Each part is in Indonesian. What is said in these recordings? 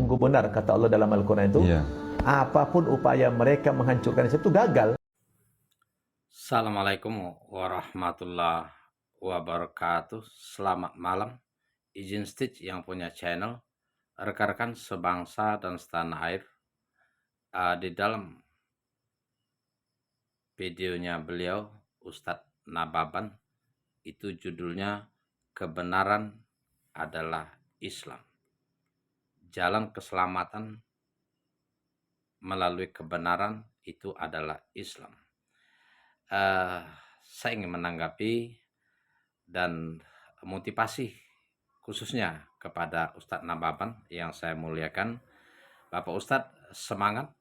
sungguh benar kata Allah dalam Al-Quran itu, apapun upaya mereka menghancurkan Islam itu gagal. Assalamualaikum warahmatullahi wabarakatuh. Selamat malam. Izin Stitch yang punya channel, rekan-rekan sebangsa dan setanah air. Di dalam videonya beliau, Ustadz Nababan, itu judulnya Kebenaran adalah Islam. Jalan keselamatan melalui kebenaran itu adalah Islam. Saya ingin menanggapi dan motivasi khususnya kepada Ustadz Nababan yang saya muliakan. Bapak Ustadz semangat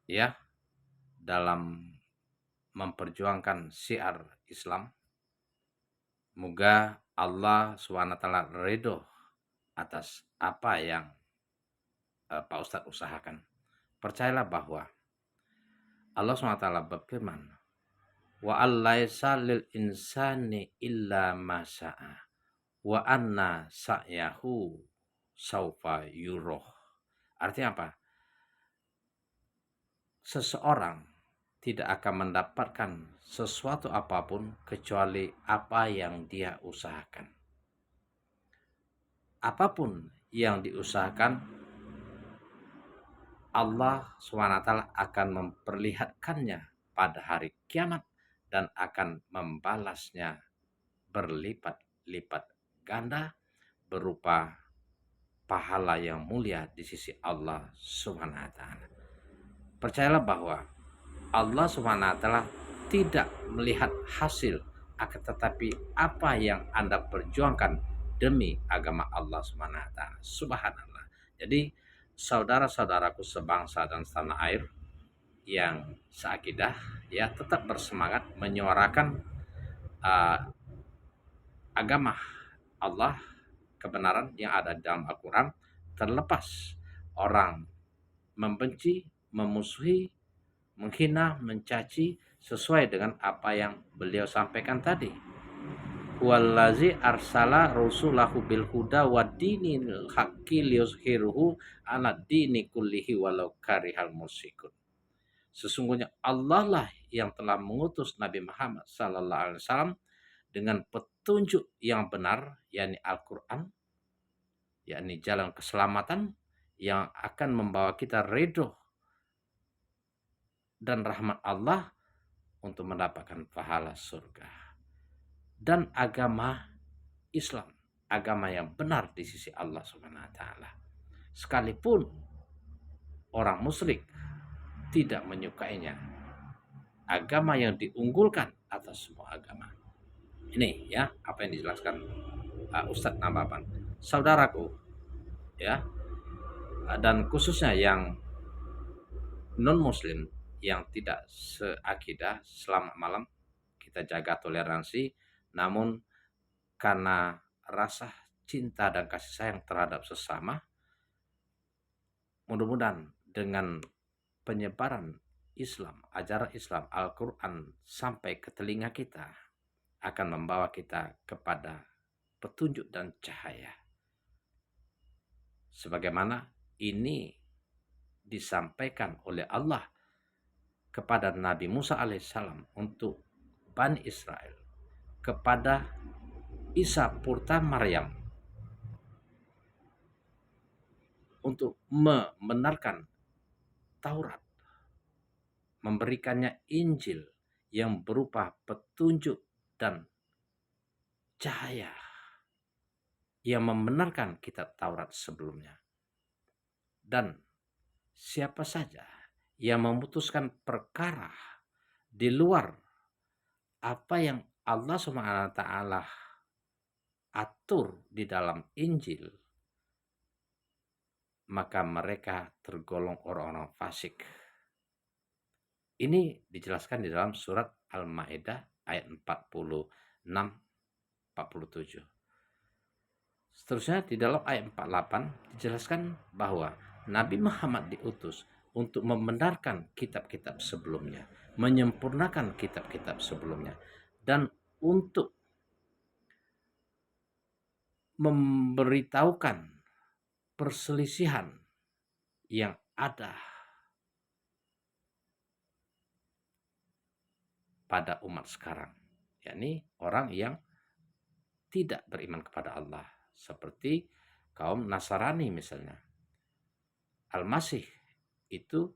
ya dalam memperjuangkan syiar Islam. Moga Allah SWT ridho atas apa yang Pak Ustadz usahakan. Percayalah bahwa Allah SWT berfirman, wa allaisa lil insani illa ma syaa wa anna sa'yahu saufa yuroh. Artinya apa? Seseorang tidak akan mendapatkan sesuatu apapun kecuali apa yang dia usahakan. Apapun yang diusahakan, Allah SWT akan memperlihatkannya pada hari kiamat dan akan membalasnya berlipat-lipat ganda berupa pahala yang mulia di sisi Allah Subhanahu wa taala. Percayalah bahwa Allah Subhanahu wa taala tidak melihat hasil, akan tetapi apa yang Anda perjuangkan demi agama Allah Subhanahu wa taala. Subhanallah. Jadi saudara-saudaraku sebangsa dan setanah air yang seakidah ya, tetap bersemangat menyuarakan agama Allah, kebenaran yang ada dalam Al-Quran, terlepas orang membenci, memusuhi, menghina, mencaci sesuai dengan apa yang beliau sampaikan tadi. Wallazi arsala rasulahu bil huda wa dinil haqqi liyuzhiruhu ala dini kullihi walau karihal musyrikun. Sesungguhnya Allah lah yang telah mengutus Nabi Muhammad sallallahu alaihi wasallam dengan petunjuk yang benar, yakni Al-Quran, yakni jalan keselamatan yang akan membawa kita ridho dan rahmat Allah untuk mendapatkan pahala surga. Dan agama Islam, agama yang benar di sisi Allah Subhanahu wa taala. Sekalipun orang musyrik tidak menyukainya, agama yang diunggulkan atas semua agama. Ini ya apa yang dijelaskan Ustadz Nababan. Saudaraku ya, dan khususnya yang non muslim yang tidak seakidah, selamat malam. Kita jaga toleransi, namun karena rasa cinta dan kasih sayang terhadap sesama, mudah-mudahan dengan penyebaran Islam, ajaran Islam, Al-Quran sampai ke telinga kita, akan membawa kita kepada petunjuk dan cahaya. Sebagaimana ini disampaikan oleh Allah kepada Nabi Musa alaihissalam untuk Bani Israel, kepada Isa Purta Maryam untuk membenarkan Taurat, memberikannya Injil yang berupa petunjuk dan cahaya yang membenarkan kitab Taurat sebelumnya. Dan siapa saja yang memutuskan perkara di luar apa yang Allah SWT atur di dalam Injil, maka mereka tergolong orang-orang fasik. Ini dijelaskan di dalam surat Al-Maidah ayat 46-47. Seterusnya di dalam ayat 48 dijelaskan bahwa Nabi Muhammad diutus untuk membenarkan kitab-kitab sebelumnya, menyempurnakan kitab-kitab sebelumnya, dan untuk memberitahukan perselisihan yang ada pada umat sekarang, yakni orang yang tidak beriman kepada Allah, seperti kaum Nasrani misalnya. Al-Masih itu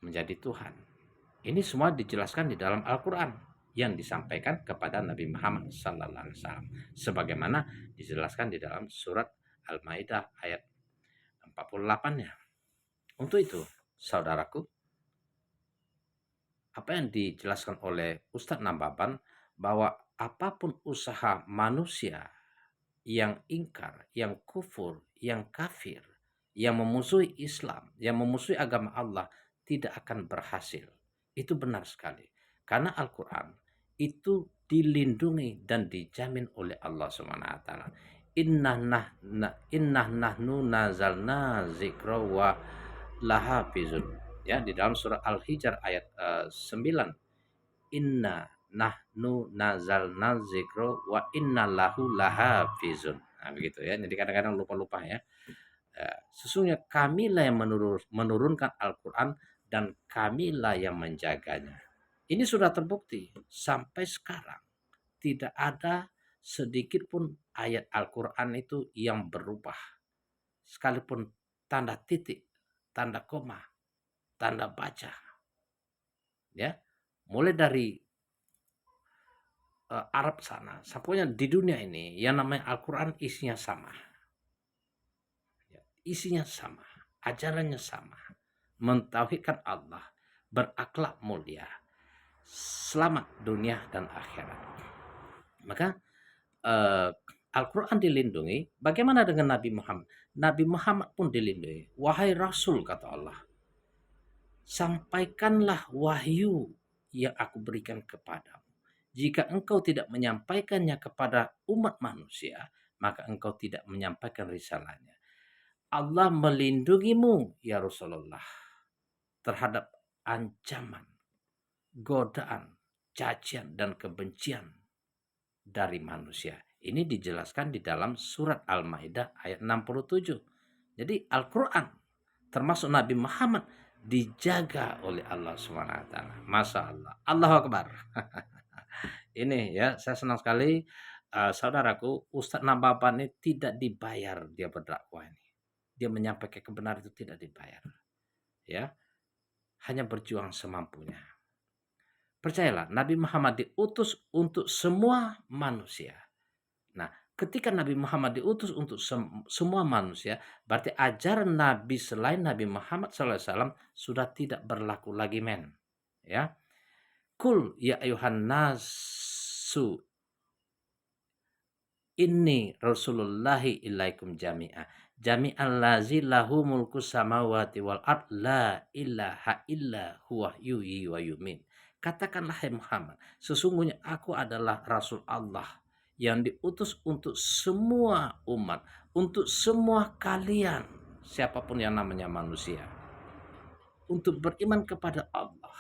menjadi Tuhan. Ini semua dijelaskan di dalam Al-Quran yang disampaikan kepada Nabi Muhammad SAW, sebagaimana dijelaskan di dalam surat Al-Maidah ayat 48-nya. Untuk itu, saudaraku, apa yang dijelaskan oleh Ustadz Nababan, bahwa apapun usaha manusia yang ingkar, yang kufur, yang kafir, yang memusuhi Islam, yang memusuhi agama Allah, tidak akan berhasil. Itu benar sekali. Karena Al-Quran itu dilindungi dan dijamin oleh Allah SWT. Inna nahnu nazalna zikra wa lahafizun. Ya, di dalam surah Al-Hijr ayat 9. Inna nahnu nazalna zikra wa inna lahu lahafizun. Nah, begitu ya. Jadi kadang-kadang lupa-lupa ya. Sesungguhnya kamilah yang menurunkan Al-Quran dan kamilah yang menjaganya. Ini sudah terbukti sampai sekarang. Tidak ada sedikit pun ayat Al-Quran itu yang berubah. Sekalipun tanda titik, tanda koma, tanda baca. Ya, mulai dari Arab sana, sampainya di dunia ini yang namanya Al-Quran isinya sama. Isinya sama, ajarannya sama. Mentauhidkan Allah, berakhlak mulia, selamat dunia dan akhirat. Maka Al-Quran dilindungi. Bagaimana dengan Nabi Muhammad? Nabi Muhammad pun dilindungi. Wahai Rasul, kata Allah, sampaikanlah wahyu yang aku berikan kepadamu. Jika engkau tidak menyampaikannya kepada umat manusia, maka engkau tidak menyampaikan risalahnya. Allah melindungimu, ya Rasulullah, terhadap ancaman, godaan, cacian, dan kebencian dari manusia. Ini dijelaskan di dalam surat Al-Maidah ayat 67. Jadi Al-Quran, termasuk Nabi Muhammad, dijaga oleh Allah SWT. Masya Allah. Allahu Akbar. Ini ya, saya senang sekali, saudaraku, Ustadz Nababan ini tidak dibayar dia berdakwah ini. Dia menyampaikan kebenaran itu tidak dibayar. Ya, hanya berjuang semampunya. Percayalah, Nabi Muhammad diutus untuk semua manusia. Nah, ketika Nabi Muhammad diutus untuk semua manusia, berarti ajaran Nabi selain Nabi Muhammad SAW sudah tidak berlaku lagi, men. Ya, Kul ya ayuhan nasu inni rasulullahi ilaikum jami'a. Jami'an lazi lahu mulku samawati wal ard la ilaha illa huwa yuhyi wa yumin. Katakanlah hai Muhammad, sesungguhnya aku adalah Rasul Allah yang diutus untuk semua umat, untuk semua kalian, siapapun yang namanya manusia, untuk beriman kepada Allah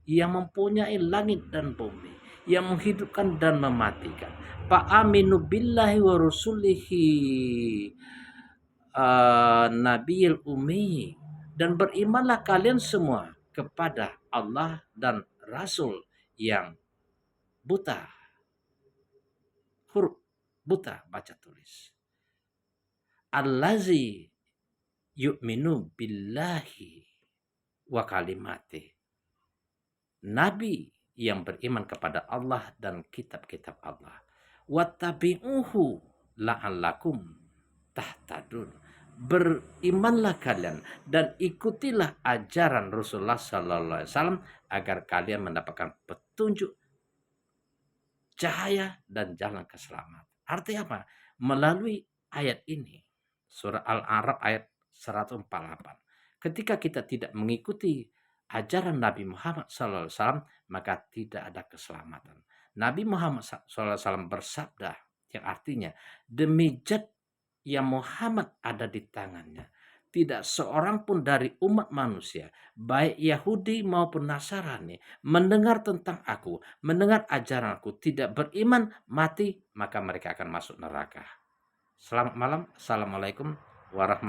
yang mempunyai langit dan bumi, yang menghidupkan dan mematikan. Fa'aminu billahi wa rusulihi nabiyil ummi, dan berimanlah kalian semua kepada Allah dan Rasul yang buta huruf, buta baca tulis. Allazi yu'minu billahi wa kalimati. Nabi yang beriman kepada Allah dan kitab-kitab Allah. Wattabi'uhu la'allakum tahtadun. Berimanlah kalian dan ikutilah ajaran Rasulullah sallallahu alaihi wasallam agar kalian mendapatkan petunjuk, cahaya, dan jalan keselamatan. Artinya apa? Melalui ayat ini, surah Al-A'raf ayat 148. Ketika kita tidak mengikuti ajaran Nabi Muhammad SAW, maka tidak ada keselamatan. Nabi Muhammad SAW bersabda, yang artinya, demi zat yang Muhammad ada di tangannya, tidak seorang pun dari umat manusia, baik Yahudi maupun Nasrani, mendengar tentang aku, mendengar ajaranku, tidak beriman, mati, maka mereka akan masuk neraka. Selamat malam. Assalamualaikum warahmatullahi wabarakatuh.